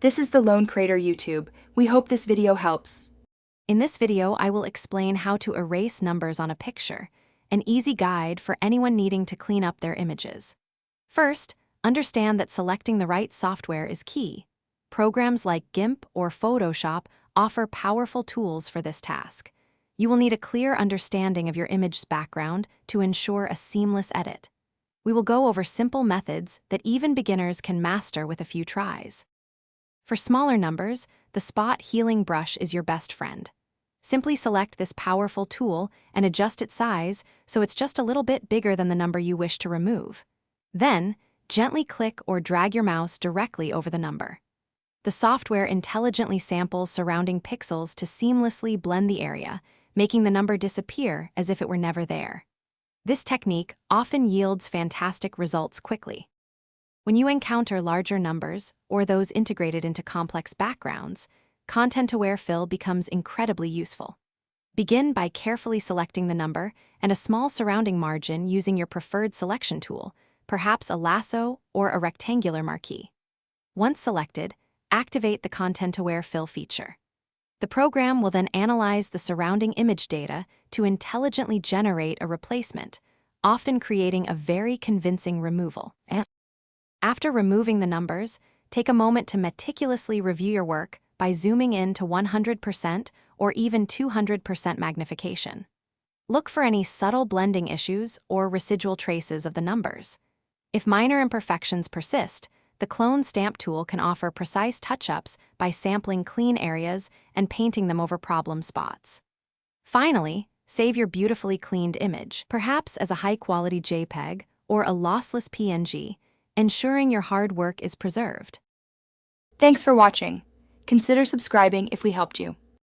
This is the Lone Crater YouTube. We hope this video helps. In this video, I will explain how to erase numbers on a picture, an easy guide for anyone needing to clean up their images. First, understand that selecting the right software is key. Programs like GIMP or Photoshop offer powerful tools for this task. You will need a clear understanding of your image's background to ensure a seamless edit. We will go over simple methods that even beginners can master with a few tries. For smaller numbers, the spot healing brush is your best friend. Simply select this powerful tool and adjust its size so it's just a little bit bigger than the number you wish to remove. Then, gently click or drag your mouse directly over the number. The software intelligently samples surrounding pixels to seamlessly blend the area, making the number disappear as if it were never there. This technique often yields fantastic results quickly. When you encounter larger numbers or those integrated into complex backgrounds, content-aware fill becomes incredibly useful. Begin by carefully selecting the number and a small surrounding margin using your preferred selection tool, perhaps a lasso or a rectangular marquee. Once selected, activate the content-aware fill feature. The program will then analyze the surrounding image data to intelligently generate a replacement, often creating a very convincing removal. After removing the numbers, take a moment to meticulously review your work by zooming in to 100% or even 200% magnification. Look for any subtle blending issues or residual traces of the numbers. If minor imperfections persist, the Clone Stamp tool can offer precise touch-ups by sampling clean areas and painting them over problem spots. Finally, save your beautifully cleaned image, perhaps as a high-quality JPEG or a lossless PNG, ensuring your hard work is preserved. Thanks for watching. Consider subscribing if we helped you.